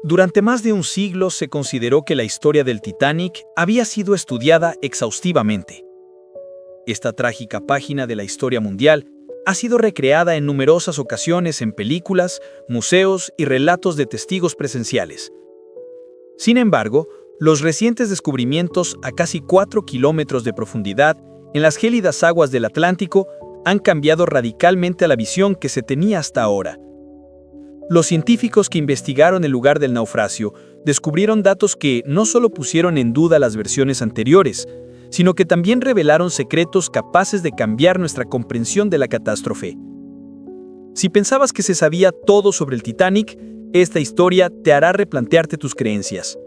Durante más de un siglo se consideró que la historia del Titanic había sido estudiada exhaustivamente. Esta trágica página de la historia mundial ha sido recreada en numerosas ocasiones en películas, museos y relatos de testigos presenciales. Sin embargo, los recientes descubrimientos a casi 4 kilómetros de profundidad en las gélidas aguas del Atlántico han cambiado radicalmente la visión que se tenía hasta ahora. Los científicos que investigaron el lugar del naufragio descubrieron datos que no solo pusieron en duda las versiones anteriores, sino que también revelaron secretos capaces de cambiar nuestra comprensión de la catástrofe. Si pensabas que se sabía todo sobre el Titanic, esta historia te hará replantearte tus creencias.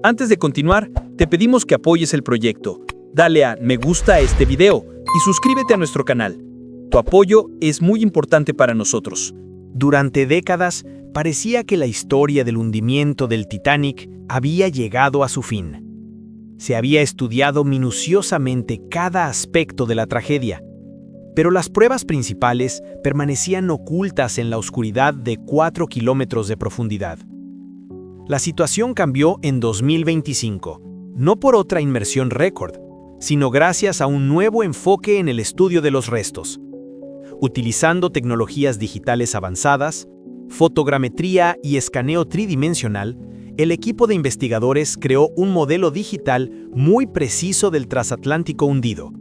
Antes de continuar, te pedimos que apoyes el proyecto. Dale a me gusta a este video y suscríbete a nuestro canal. Tu apoyo es muy importante para nosotros. Durante décadas, parecía que la historia del hundimiento del Titanic había llegado a su fin. Se había estudiado minuciosamente cada aspecto de la tragedia, pero las pruebas principales permanecían ocultas en la oscuridad de 4 kilómetros de profundidad. La situación cambió en 2025, no por otra inmersión récord, sino gracias a un nuevo enfoque en el estudio de los restos. Utilizando tecnologías digitales avanzadas, fotogrametría y escaneo tridimensional, el equipo de investigadores creó un modelo digital muy preciso del transatlántico hundido.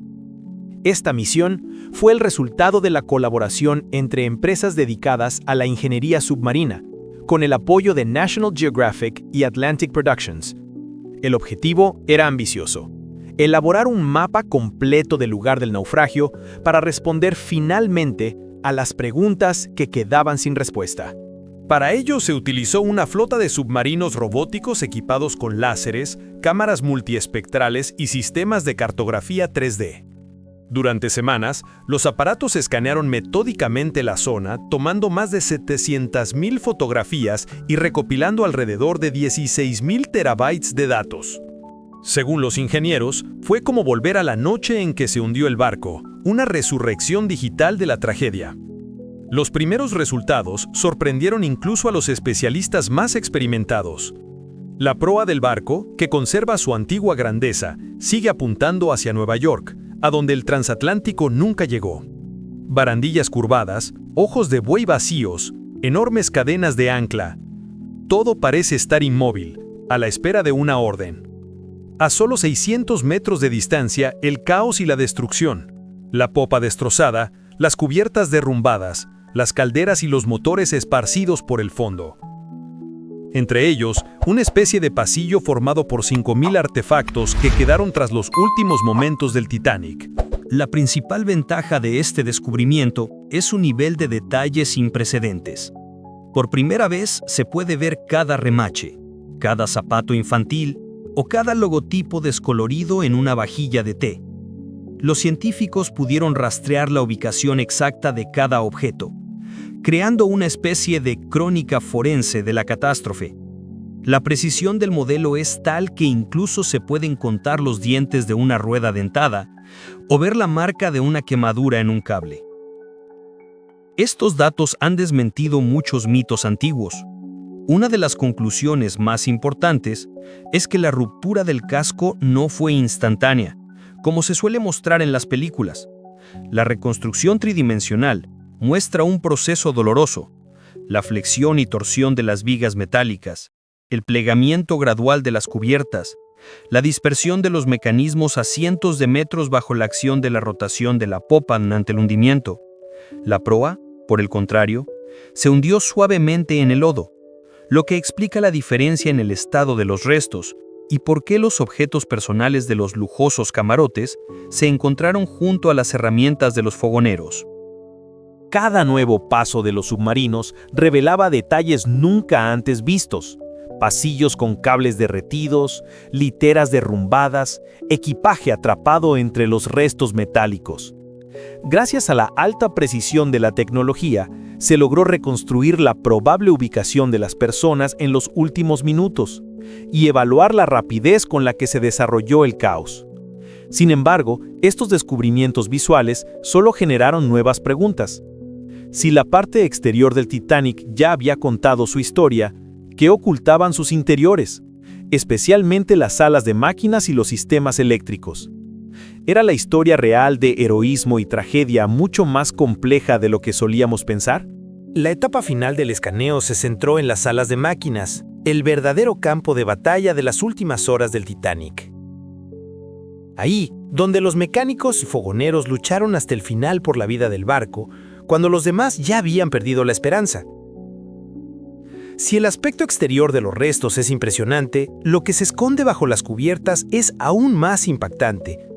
Esta misión fue el resultado de la colaboración entre empresas dedicadas a la ingeniería submarina, con el apoyo de National Geographic y Atlantic Productions. El objetivo era ambicioso: elaborar un mapa completo del lugar del naufragio para responder finalmente a las preguntas que quedaban sin respuesta. Para ello se utilizó una flota de submarinos robóticos equipados con láseres, cámaras multiespectrales y sistemas de cartografía 3D. Durante semanas, los aparatos escanearon metódicamente la zona, tomando más de 700.000 fotografías y recopilando alrededor de 16.000 terabytes de datos. Según los ingenieros, fue como volver a la noche en que se hundió el barco, una resurrección digital de la tragedia. Los primeros resultados sorprendieron incluso a los especialistas más experimentados. La proa del barco, que conserva su antigua grandeza, sigue apuntando hacia Nueva York, a donde el transatlántico nunca llegó. Barandillas curvadas, ojos de buey vacíos, enormes cadenas de ancla. Todo parece estar inmóvil, a la espera de una orden. A solo 600 metros de distancia, el caos y la destrucción. La popa destrozada, las cubiertas derrumbadas, las calderas y los motores esparcidos por el fondo. Entre ellos, una especie de pasillo formado por 5.000 artefactos que quedaron tras los últimos momentos del Titanic. La principal ventaja de este descubrimiento es su nivel de detalle sin precedentes. Por primera vez se puede ver cada remache, cada zapato infantil o cada logotipo descolorido en una vajilla de té. Los científicos pudieron rastrear la ubicación exacta de cada objeto, creando una especie de crónica forense de la catástrofe. La precisión del modelo es tal que incluso se pueden contar los dientes de una rueda dentada o ver la marca de una quemadura en un cable. Estos datos han desmentido muchos mitos antiguos. Una de las conclusiones más importantes es que la ruptura del casco no fue instantánea, como se suele mostrar en las películas. La reconstrucción tridimensional muestra un proceso doloroso: la flexión y torsión de las vigas metálicas, el plegamiento gradual de las cubiertas, la dispersión de los mecanismos a cientos de metros bajo la acción de la rotación de la popa durante el hundimiento. La proa, por el contrario, se hundió suavemente en el lodo, lo que explica la diferencia en el estado de los restos y por qué los objetos personales de los lujosos camarotes se encontraron junto a las herramientas de los fogoneros. Cada nuevo paso de los submarinos revelaba detalles nunca antes vistos: pasillos con cables derretidos, literas derrumbadas, equipaje atrapado entre los restos metálicos. Gracias a la alta precisión de la tecnología, se logró reconstruir la probable ubicación de las personas en los últimos minutos y evaluar la rapidez con la que se desarrolló el caos. Sin embargo, estos descubrimientos visuales solo generaron nuevas preguntas. Si la parte exterior del Titanic ya había contado su historia, que ocultaban sus interiores, especialmente las salas de máquinas y los sistemas eléctricos. ¿Era la historia real de heroísmo y tragedia mucho más compleja de lo que solíamos pensar? La etapa final del escaneo se centró en las salas de máquinas, el verdadero campo de batalla de las últimas horas del Titanic. Ahí, donde los mecánicos y fogoneros lucharon hasta el final por la vida del barco, cuando los demás ya habían perdido la esperanza. Si el aspecto exterior de los restos es impresionante, lo que se esconde bajo las cubiertas es aún más impactante.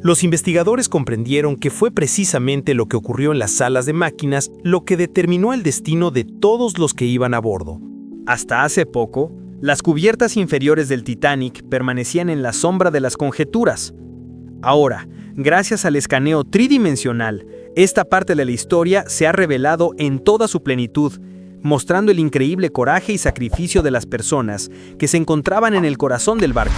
Los investigadores comprendieron que fue precisamente lo que ocurrió en las salas de máquinas lo que determinó el destino de todos los que iban a bordo. Hasta hace poco, las cubiertas inferiores del Titanic permanecían en la sombra de las conjeturas. Ahora, gracias al escaneo tridimensional, esta parte de la historia se ha revelado en toda su plenitud, mostrando el increíble coraje y sacrificio de las personas que se encontraban en el corazón del barco.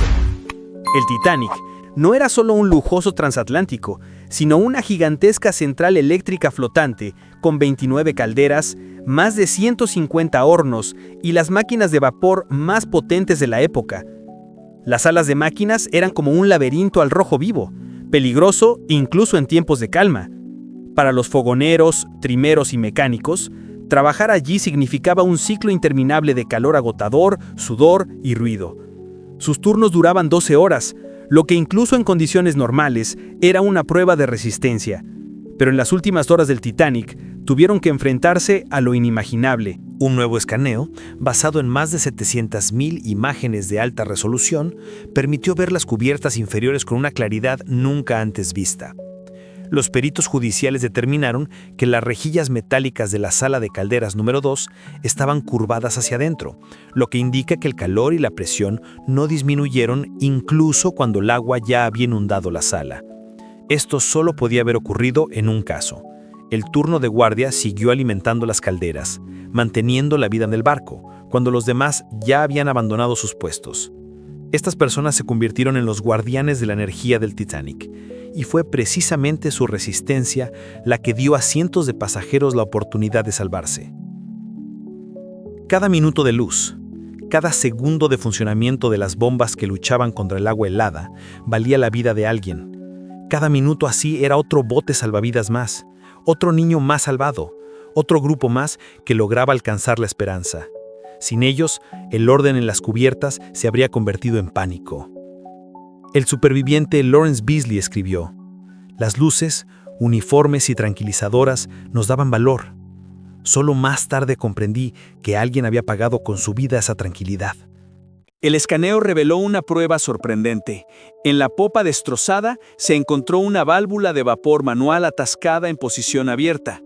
El Titanic no era solo un lujoso transatlántico, sino una gigantesca central eléctrica flotante con 29 calderas, más de 150 hornos y las máquinas de vapor más potentes de la época. Las salas de máquinas eran como un laberinto al rojo vivo, peligroso incluso en tiempos de calma. Para los fogoneros, trimeros y mecánicos, trabajar allí significaba un ciclo interminable de calor agotador, sudor y ruido. Sus turnos duraban 12 horas, lo que incluso en condiciones normales era una prueba de resistencia. Pero en las últimas horas del Titanic, tuvieron que enfrentarse a lo inimaginable. Un nuevo escaneo, basado en más de 700.000 imágenes de alta resolución, permitió ver las cubiertas inferiores con una claridad nunca antes vista. Los peritos judiciales determinaron que las rejillas metálicas de la sala de calderas número 2 estaban curvadas hacia adentro, lo que indica que el calor y la presión no disminuyeron incluso cuando el agua ya había inundado la sala. Esto solo podía haber ocurrido en un caso. El turno de guardia siguió alimentando las calderas, manteniendo la vida en el barco, cuando los demás ya habían abandonado sus puestos. Estas personas se convirtieron en los guardianes de la energía del Titanic, y fue precisamente su resistencia la que dio a cientos de pasajeros la oportunidad de salvarse. Cada minuto de luz, cada segundo de funcionamiento de las bombas que luchaban contra el agua helada, valía la vida de alguien. Cada minuto así era otro bote salvavidas más, otro niño más salvado, otro grupo más que lograba alcanzar la esperanza. Sin ellos, el orden en las cubiertas se habría convertido en pánico. El superviviente Lawrence Beasley escribió: «Las luces, uniformes y tranquilizadoras nos daban valor. Solo más tarde comprendí que alguien había pagado con su vida esa tranquilidad». El escaneo reveló una prueba sorprendente. En la popa destrozada se encontró una válvula de vapor manual atascada en posición abierta.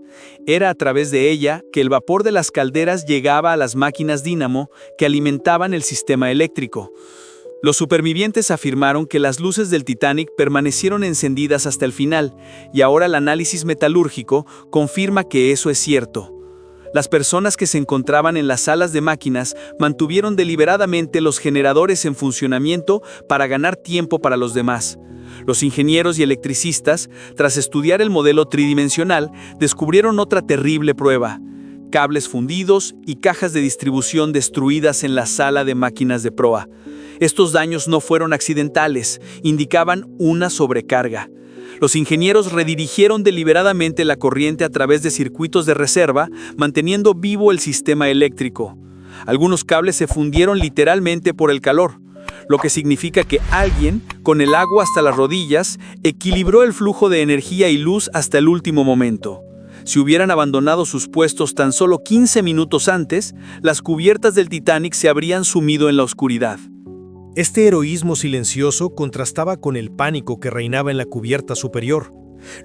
Era a través de ella que el vapor de las calderas llegaba a las máquinas dínamo que alimentaban el sistema eléctrico. Los supervivientes afirmaron que las luces del Titanic permanecieron encendidas hasta el final, y ahora el análisis metalúrgico confirma que eso es cierto. Las personas que se encontraban en las salas de máquinas mantuvieron deliberadamente los generadores en funcionamiento para ganar tiempo para los demás. Los ingenieros y electricistas, tras estudiar el modelo tridimensional, descubrieron otra terrible prueba: cables fundidos y cajas de distribución destruidas en la sala de máquinas de proa. Estos daños no fueron accidentales, indicaban una sobrecarga. Los ingenieros redirigieron deliberadamente la corriente a través de circuitos de reserva, manteniendo vivo el sistema eléctrico. Algunos cables se fundieron literalmente por el calor, lo que significa que alguien, con el agua hasta las rodillas, equilibró el flujo de energía y luz hasta el último momento. Si hubieran abandonado sus puestos tan solo 15 minutos antes, las cubiertas del Titanic se habrían sumido en la oscuridad. Este heroísmo silencioso contrastaba con el pánico que reinaba en la cubierta superior.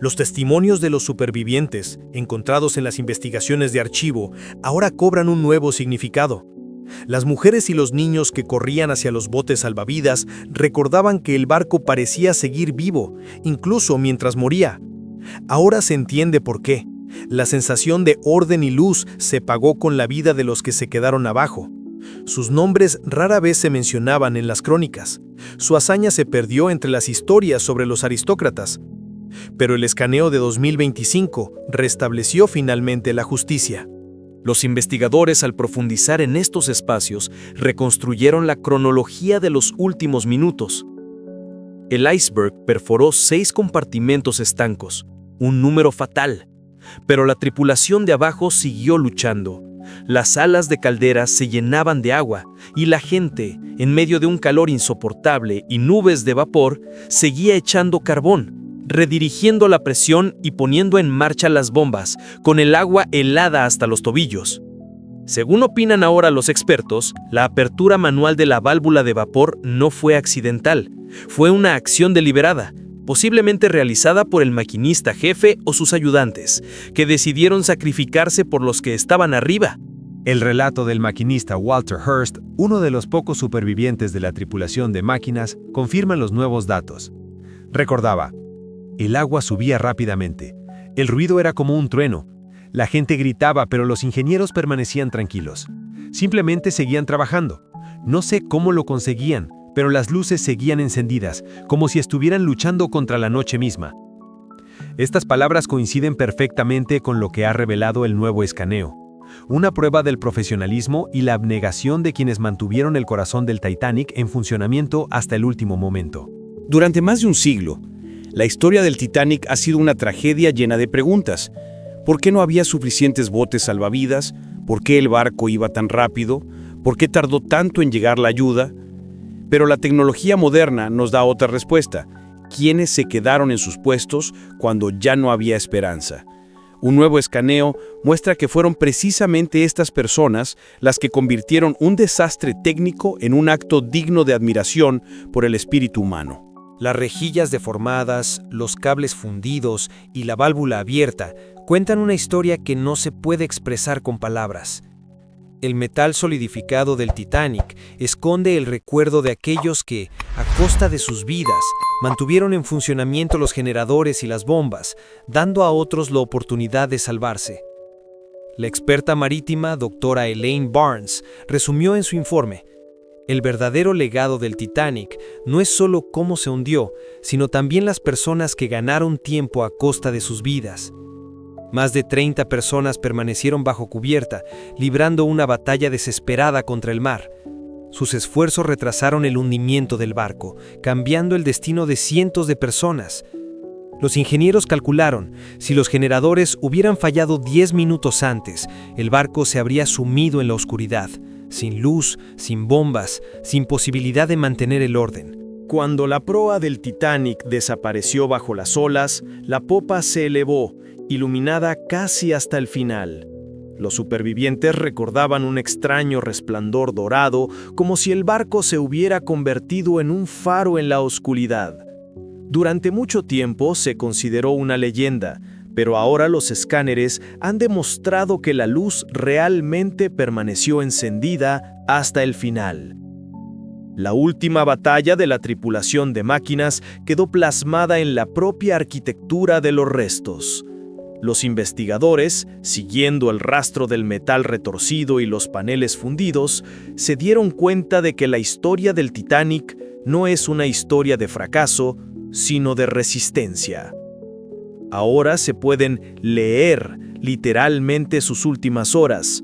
Los testimonios de los supervivientes, encontrados en las investigaciones de archivo, ahora cobran un nuevo significado. Las mujeres y los niños que corrían hacia los botes salvavidas recordaban que el barco parecía seguir vivo, incluso mientras moría. Ahora se entiende por qué. La sensación de orden y luz se pagó con la vida de los que se quedaron abajo. Sus nombres rara vez se mencionaban en las crónicas. Su hazaña se perdió entre las historias sobre los aristócratas. Pero el escaneo de 2025 restableció finalmente la justicia. Los investigadores, al profundizar en estos espacios, reconstruyeron la cronología de los últimos minutos. El iceberg perforó 6 compartimentos estancos, un número fatal, pero la tripulación de abajo siguió luchando. Las alas de caldera se llenaban de agua y la gente, en medio de un calor insoportable y nubes de vapor, seguía echando carbón, redirigiendo la presión y poniendo en marcha las bombas, con el agua helada hasta los tobillos. Según opinan ahora los expertos, la apertura manual de la válvula de vapor no fue accidental, fue una acción deliberada, posiblemente realizada por el maquinista jefe o sus ayudantes, que decidieron sacrificarse por los que estaban arriba. El relato del maquinista Walter Hurst, uno de los pocos supervivientes de la tripulación de máquinas, confirma los nuevos datos. Recordaba, el agua subía rápidamente. El ruido era como un trueno. La gente gritaba, pero los ingenieros permanecían tranquilos. Simplemente seguían trabajando. No sé cómo lo conseguían, pero las luces seguían encendidas, como si estuvieran luchando contra la noche misma. Estas palabras coinciden perfectamente con lo que ha revelado el nuevo escaneo. Una prueba del profesionalismo y la abnegación de quienes mantuvieron el corazón del Titanic en funcionamiento hasta el último momento. Durante más de un siglo, la historia del Titanic ha sido una tragedia llena de preguntas. ¿Por qué no había suficientes botes salvavidas? ¿Por qué el barco iba tan rápido? ¿Por qué tardó tanto en llegar la ayuda? Pero la tecnología moderna nos da otra respuesta. ¿Quiénes se quedaron en sus puestos cuando ya no había esperanza? Un nuevo escaneo muestra que fueron precisamente estas personas las que convirtieron un desastre técnico en un acto digno de admiración por el espíritu humano. Las rejillas deformadas, los cables fundidos y la válvula abierta cuentan una historia que no se puede expresar con palabras. El metal solidificado del Titanic esconde el recuerdo de aquellos que, a costa de sus vidas, mantuvieron en funcionamiento los generadores y las bombas, dando a otros la oportunidad de salvarse. La experta marítima, doctora Elaine Barnes, resumió en su informe: el verdadero legado del Titanic no es solo cómo se hundió, sino también las personas que ganaron tiempo a costa de sus vidas. Más de 30 personas permanecieron bajo cubierta, librando una batalla desesperada contra el mar. Sus esfuerzos retrasaron el hundimiento del barco, cambiando el destino de cientos de personas. Los ingenieros calcularon, si los generadores hubieran fallado 10 minutos antes, el barco se habría sumido en la oscuridad, sin luz, sin bombas, sin posibilidad de mantener el orden. Cuando la proa del Titanic desapareció bajo las olas, la popa se elevó, iluminada casi hasta el final. Los supervivientes recordaban un extraño resplandor dorado, como si el barco se hubiera convertido en un faro en la oscuridad. Durante mucho tiempo se consideró una leyenda, pero ahora los escáneres han demostrado que la luz realmente permaneció encendida hasta el final. La última batalla de la tripulación de máquinas quedó plasmada en la propia arquitectura de los restos. Los investigadores, siguiendo el rastro del metal retorcido y los paneles fundidos, se dieron cuenta de que la historia del Titanic no es una historia de fracaso, sino de resistencia. Ahora se pueden leer literalmente sus últimas horas,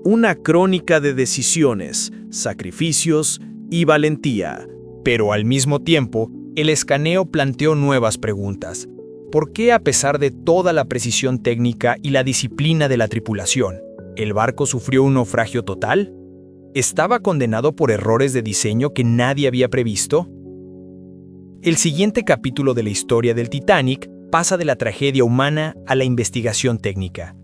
una crónica de decisiones, sacrificios y valentía. Pero al mismo tiempo, el escaneo planteó nuevas preguntas. ¿Por qué, a pesar de toda la precisión técnica y la disciplina de la tripulación, el barco sufrió un naufragio total? ¿Estaba condenado por errores de diseño que nadie había previsto? El siguiente capítulo de la historia del Titanic pasa de la tragedia humana a la investigación técnica.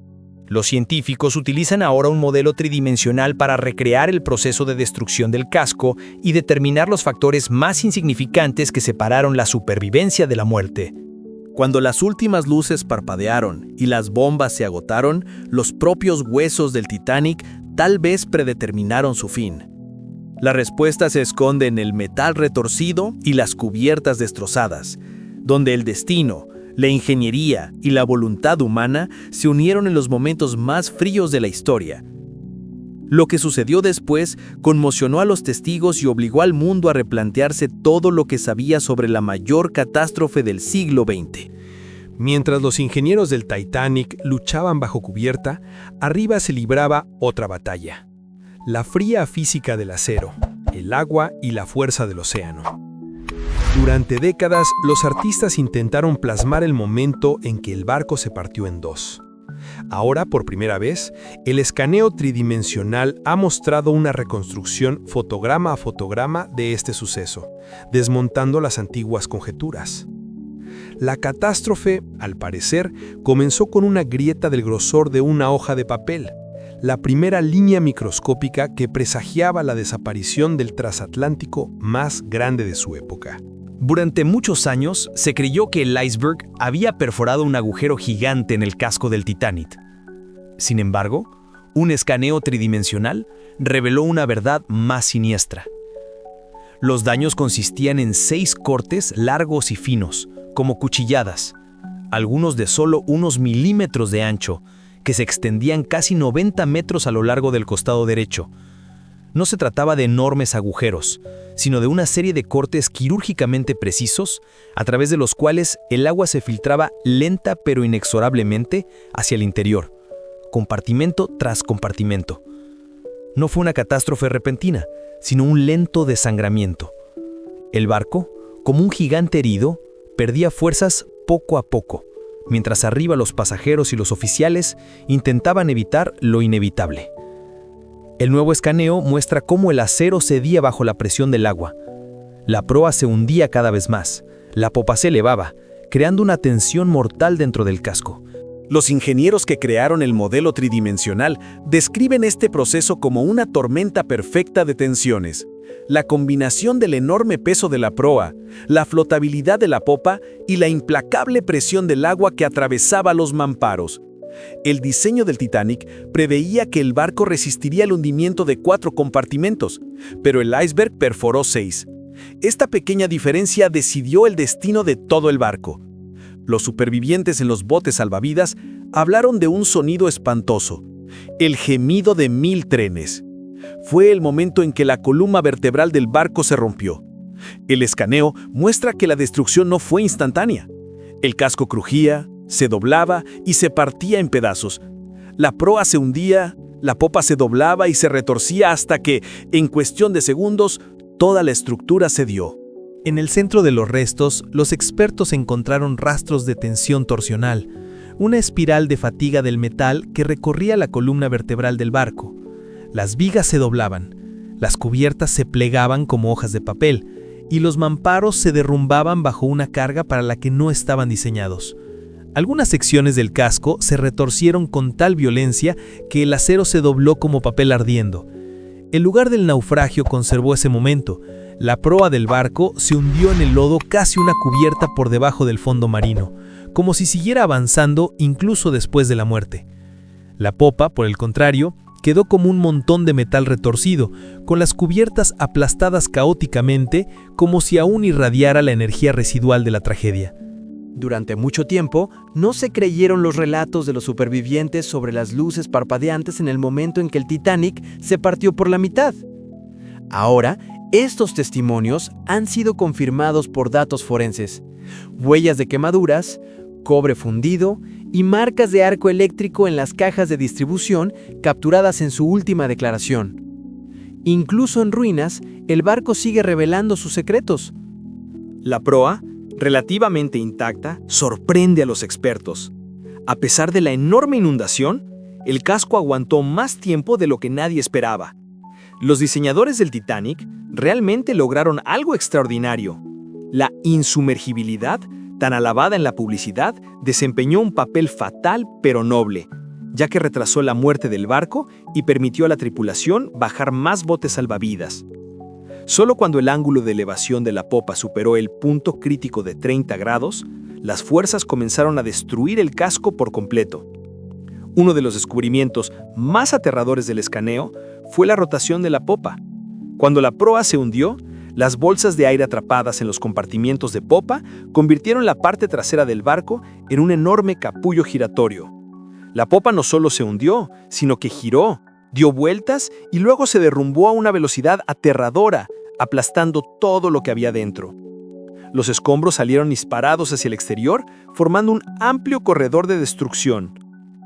Los científicos utilizan ahora un modelo tridimensional para recrear el proceso de destrucción del casco y determinar los factores más insignificantes que separaron la supervivencia de la muerte. Cuando las últimas luces parpadearon y las bombas se agotaron, los propios huesos del Titanic tal vez predeterminaron su fin. La respuesta se esconde en el metal retorcido y las cubiertas destrozadas, donde el destino, la ingeniería y la voluntad humana se unieron en los momentos más fríos de la historia. Lo que sucedió después conmocionó a los testigos y obligó al mundo a replantearse todo lo que sabía sobre la mayor catástrofe del siglo XX. Mientras los ingenieros del Titanic luchaban bajo cubierta, arriba se libraba otra batalla. La fría física del acero, el agua y la fuerza del océano. Durante décadas, los artistas intentaron plasmar el momento en que el barco se partió en dos. Ahora, por primera vez, el escaneo tridimensional ha mostrado una reconstrucción fotograma a fotograma de este suceso, desmontando las antiguas conjeturas. La catástrofe, al parecer, comenzó con una grieta del grosor de una hoja de papel, la primera línea microscópica que presagiaba la desaparición del transatlántico más grande de su época. Durante muchos años se creyó que el iceberg había perforado un agujero gigante en el casco del Titanic. Sin embargo, un escaneo tridimensional reveló una verdad más siniestra. Los daños consistían en 6 cortes largos y finos, como cuchilladas, algunos de solo unos milímetros de ancho, que se extendían casi 90 metros a lo largo del costado derecho. No se trataba de enormes agujeros, sino de una serie de cortes quirúrgicamente precisos, a través de los cuales el agua se filtraba lenta pero inexorablemente hacia el interior, compartimento tras compartimento. No fue una catástrofe repentina, sino un lento desangramiento. El barco, como un gigante herido, perdía fuerzas poco a poco, mientras arriba los pasajeros y los oficiales intentaban evitar lo inevitable. El nuevo escaneo muestra cómo el acero cedía bajo la presión del agua. La proa se hundía cada vez más, la popa se elevaba, creando una tensión mortal dentro del casco. Los ingenieros que crearon el modelo tridimensional describen este proceso como una tormenta perfecta de tensiones. La combinación del enorme peso de la proa, la flotabilidad de la popa y la implacable presión del agua que atravesaba los mamparos. El diseño del Titanic preveía que el barco resistiría el hundimiento de 4 compartimentos, pero el iceberg perforó 6. Esta pequeña diferencia decidió el destino de todo el barco. Los supervivientes en los botes salvavidas hablaron de un sonido espantoso, el gemido de 1000 trenes. Fue el momento en que la columna vertebral del barco se rompió. El escaneo muestra que la destrucción no fue instantánea. El casco crujía, se doblaba y se partía en pedazos. La proa se hundía, la popa se doblaba y se retorcía hasta que, en cuestión de segundos, toda la estructura cedió. En el centro de los restos, los expertos encontraron rastros de tensión torsional, una espiral de fatiga del metal que recorría la columna vertebral del barco. Las vigas se doblaban, las cubiertas se plegaban como hojas de papel, y los mamparos se derrumbaban bajo una carga para la que no estaban diseñados. Algunas secciones del casco se retorcieron con tal violencia que el acero se dobló como papel ardiendo. El lugar del naufragio conservó ese momento. La proa del barco se hundió en el lodo casi una cubierta por debajo del fondo marino, como si siguiera avanzando incluso después de la muerte. La popa, por el contrario, quedó como un montón de metal retorcido, con las cubiertas aplastadas caóticamente, como si aún irradiara la energía residual de la tragedia. Durante mucho tiempo, no se creyeron los relatos de los supervivientes sobre las luces parpadeantes en el momento en que el Titanic se partió por la mitad. Ahora, estos testimonios han sido confirmados por datos forenses, huellas de quemaduras, cobre fundido y marcas de arco eléctrico en las cajas de distribución capturadas en su última declaración. Incluso en ruinas, el barco sigue revelando sus secretos. La proa, relativamente intacta, sorprende a los expertos. A pesar de la enorme inundación, el casco aguantó más tiempo de lo que nadie esperaba. Los diseñadores del Titanic realmente lograron algo extraordinario. La insumergibilidad, tan alabada en la publicidad, desempeñó un papel fatal pero noble, ya que retrasó la muerte del barco y permitió a la tripulación bajar más botes salvavidas. Solo cuando el ángulo de elevación de la popa superó el punto crítico de 30 grados, las fuerzas comenzaron a destruir el casco por completo. Uno de los descubrimientos más aterradores del escaneo fue la rotación de la popa. Cuando la proa se hundió, las bolsas de aire atrapadas en los compartimientos de popa convirtieron la parte trasera del barco en un enorme capullo giratorio. La popa no solo se hundió, sino que giró, dio vueltas y luego se derrumbó a una velocidad aterradora, aplastando todo lo que había dentro. Los escombros salieron disparados hacia el exterior, formando un amplio corredor de destrucción.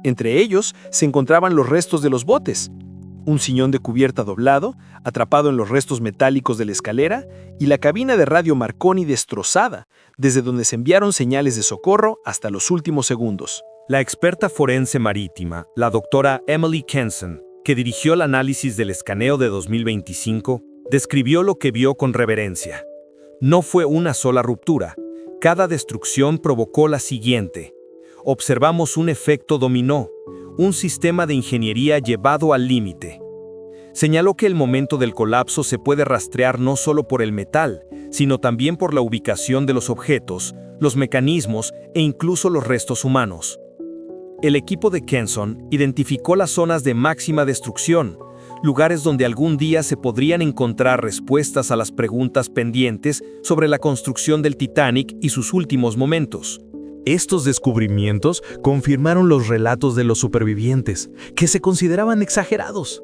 Entre ellos se encontraban los restos de los botes, un sillón de cubierta doblado, atrapado en los restos metálicos de la escalera, y la cabina de radio Marconi destrozada, desde donde se enviaron señales de socorro hasta los últimos segundos. La experta forense marítima, la doctora Emily Kenson, que dirigió el análisis del escaneo de 2025, describió lo que vio con reverencia. No fue una sola ruptura. Cada destrucción provocó la siguiente. Observamos un efecto dominó, un sistema de ingeniería llevado al límite. Señaló que el momento del colapso se puede rastrear no solo por el metal, sino también por la ubicación de los objetos, los mecanismos e incluso los restos humanos. El equipo de Kenson identificó las zonas de máxima destrucción, lugares donde algún día se podrían encontrar respuestas a las preguntas pendientes sobre la construcción del Titanic y sus últimos momentos. Estos descubrimientos confirmaron los relatos de los supervivientes, que se consideraban exagerados.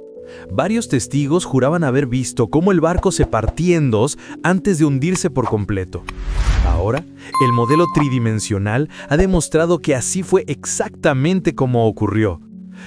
Varios testigos juraban haber visto cómo el barco se partía en dos antes de hundirse por completo. Ahora, el modelo tridimensional ha demostrado que así fue exactamente como ocurrió.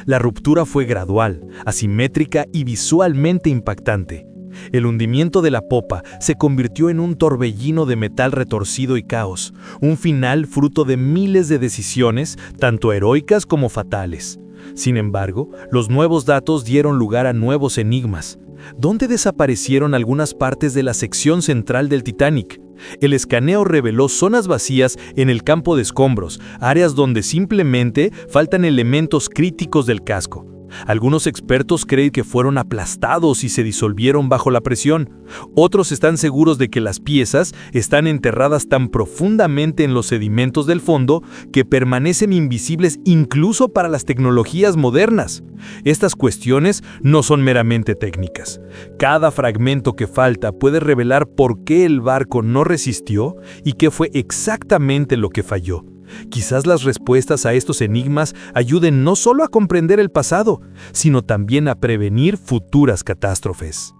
La ruptura fue gradual, asimétrica y visualmente impactante. El hundimiento de la popa se convirtió en un torbellino de metal retorcido y caos, un final fruto de miles de decisiones, tanto heroicas como fatales. Sin embargo, los nuevos datos dieron lugar a nuevos enigmas. ¿Dónde desaparecieron algunas partes de la sección central del Titanic? El escaneo reveló zonas vacías en el campo de escombros, áreas donde simplemente faltan elementos críticos del casco. Algunos expertos creen que fueron aplastados y se disolvieron bajo la presión. Otros están seguros de que las piezas están enterradas tan profundamente en los sedimentos del fondo que permanecen invisibles incluso para las tecnologías modernas. Estas cuestiones no son meramente técnicas. Cada fragmento que falta puede revelar por qué el barco no resistió y qué fue exactamente lo que falló. Quizás las respuestas a estos enigmas ayuden no solo a comprender el pasado, sino también a prevenir futuras catástrofes.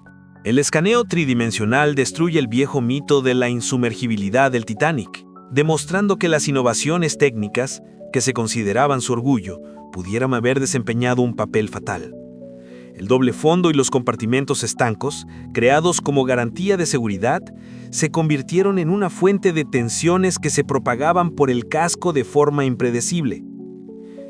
El escaneo tridimensional destruye el viejo mito de la insumergibilidad del Titanic, demostrando que las innovaciones técnicas, que se consideraban su orgullo, pudieran haber desempeñado un papel fatal. El doble fondo y los compartimentos estancos, creados como garantía de seguridad, se convirtieron en una fuente de tensiones que se propagaban por el casco de forma impredecible.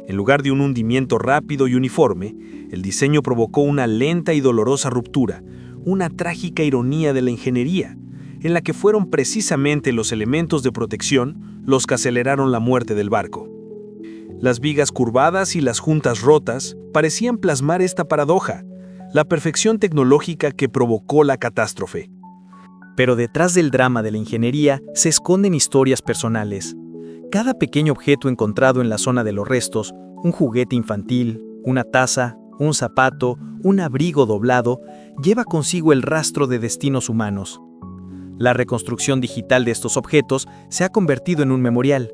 En lugar de un hundimiento rápido y uniforme, el diseño provocó una lenta y dolorosa ruptura, una trágica ironía de la ingeniería, en la que fueron precisamente los elementos de protección los que aceleraron la muerte del barco. Las vigas curvadas y las juntas rotas parecían plasmar esta paradoja, la perfección tecnológica que provocó la catástrofe. Pero detrás del drama de la ingeniería se esconden historias personales. Cada pequeño objeto encontrado en la zona de los restos, un juguete infantil, una taza, un zapato, un abrigo doblado, lleva consigo el rastro de destinos humanos. La reconstrucción digital de estos objetos se ha convertido en un memorial,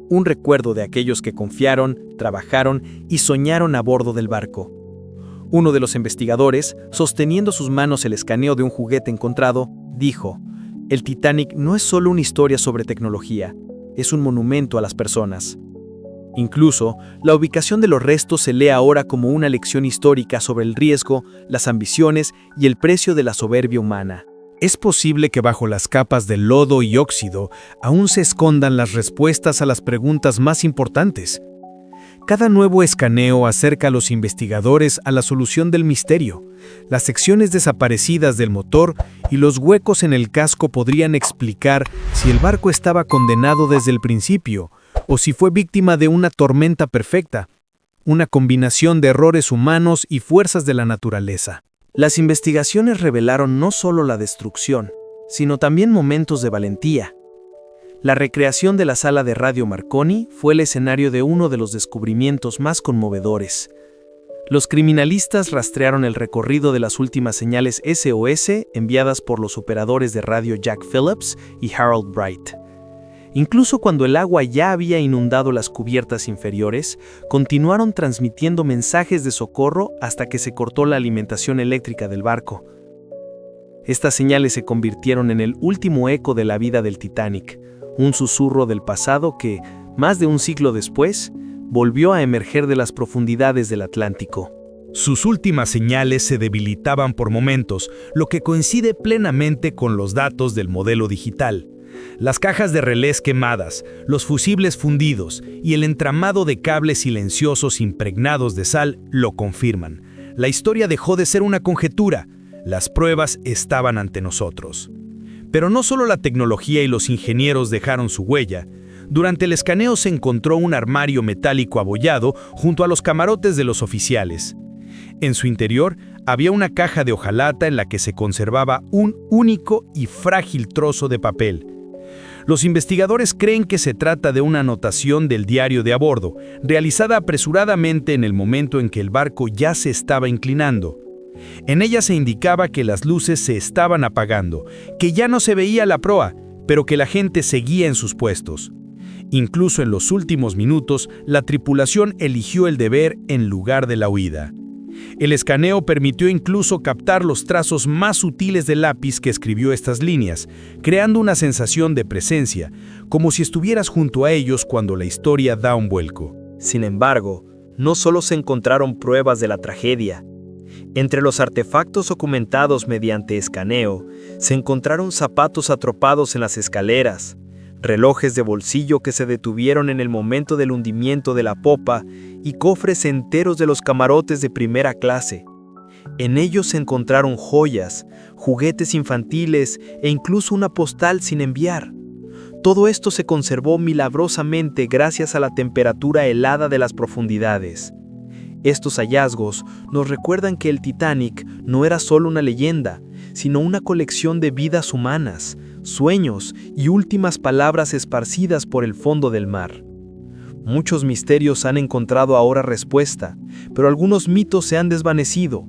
un recuerdo de aquellos que confiaron, trabajaron y soñaron a bordo del barco. Uno de los investigadores, sosteniendo sus manos el escaneo de un juguete encontrado, dijo: "El Titanic no es solo una historia sobre tecnología, es un monumento a las personas". Incluso, la ubicación de los restos se lee ahora como una lección histórica sobre el riesgo, las ambiciones y el precio de la soberbia humana. Es posible que bajo las capas de lodo y óxido aún se escondan las respuestas a las preguntas más importantes. Cada nuevo escaneo acerca a los investigadores a la solución del misterio. Las secciones desaparecidas del motor y los huecos en el casco podrían explicar si el barco estaba condenado desde el principio o si fue víctima de una tormenta perfecta, una combinación de errores humanos y fuerzas de la naturaleza. Las investigaciones revelaron no solo la destrucción, sino también momentos de valentía. La recreación de la sala de radio Marconi fue el escenario de uno de los descubrimientos más conmovedores. Los criminalistas rastrearon el recorrido de las últimas señales SOS enviadas por los operadores de radio Jack Phillips y Harold Bright. Incluso cuando el agua ya había inundado las cubiertas inferiores, continuaron transmitiendo mensajes de socorro hasta que se cortó la alimentación eléctrica del barco. Estas señales se convirtieron en el último eco de la vida del Titanic, un susurro del pasado que, más de un siglo después, volvió a emerger de las profundidades del Atlántico. Sus últimas señales se debilitaban por momentos, lo que coincide plenamente con los datos del modelo digital. Las cajas de relés quemadas, los fusibles fundidos y el entramado de cables silenciosos impregnados de sal lo confirman. La historia dejó de ser una conjetura, las pruebas estaban ante nosotros. Pero no solo la tecnología y los ingenieros dejaron su huella. Durante el escaneo se encontró un armario metálico abollado junto a los camarotes de los oficiales. En su interior había una caja de hojalata en la que se conservaba un único y frágil trozo de papel. Los investigadores creen que se trata de una anotación del diario de a bordo, realizada apresuradamente en el momento en que el barco ya se estaba inclinando. En ella se indicaba que las luces se estaban apagando, que ya no se veía la proa, pero que la gente seguía en sus puestos. Incluso en los últimos minutos, la tripulación eligió el deber en lugar de la huida. El escaneo permitió incluso captar los trazos más sutiles del lápiz que escribió estas líneas, creando una sensación de presencia, como si estuvieras junto a ellos cuando la historia da un vuelco. Sin embargo, no solo se encontraron pruebas de la tragedia. Entre los artefactos documentados mediante escaneo, se encontraron zapatos atropados en las escaleras, relojes de bolsillo que se detuvieron en el momento del hundimiento de la popa y cofres enteros de los camarotes de primera clase. En ellos se encontraron joyas, juguetes infantiles e incluso una postal sin enviar. Todo esto se conservó milagrosamente gracias a la temperatura helada de las profundidades. Estos hallazgos nos recuerdan que el Titanic no era solo una leyenda, sino una colección de vidas humanas, sueños y últimas palabras esparcidas por el fondo del mar. Muchos misterios han encontrado ahora respuesta, pero algunos mitos se han desvanecido.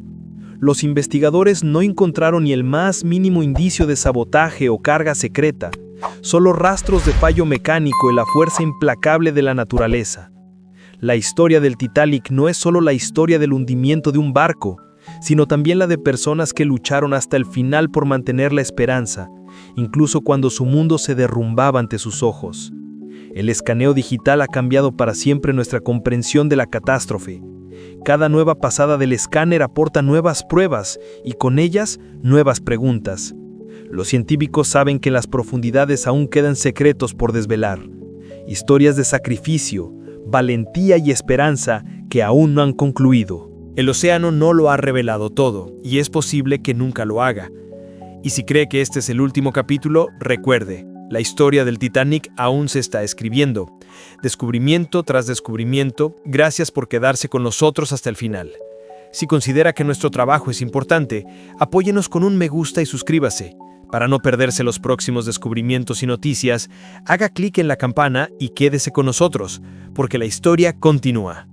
Los investigadores no encontraron ni el más mínimo indicio de sabotaje o carga secreta, solo rastros de fallo mecánico y la fuerza implacable de la naturaleza. La historia del Titanic no es solo la historia del hundimiento de un barco, sino también la de personas que lucharon hasta el final por mantener la esperanza, incluso cuando su mundo se derrumbaba ante sus ojos. El escaneo digital ha cambiado para siempre nuestra comprensión de la catástrofe. Cada nueva pasada del escáner aporta nuevas pruebas y con ellas nuevas preguntas. Los científicos saben que en las profundidades aún quedan secretos por desvelar, historias de sacrificio, valentía y esperanza que aún no han concluido. El océano no lo ha revelado todo, y es posible que nunca lo haga. Y si cree que este es el último capítulo, recuerde, la historia del Titanic aún se está escribiendo. Descubrimiento tras descubrimiento, gracias por quedarse con nosotros hasta el final. Si considera que nuestro trabajo es importante, apóyenos con un me gusta y suscríbase. Para no perderse los próximos descubrimientos y noticias, haga clic en la campana y quédese con nosotros, porque la historia continúa.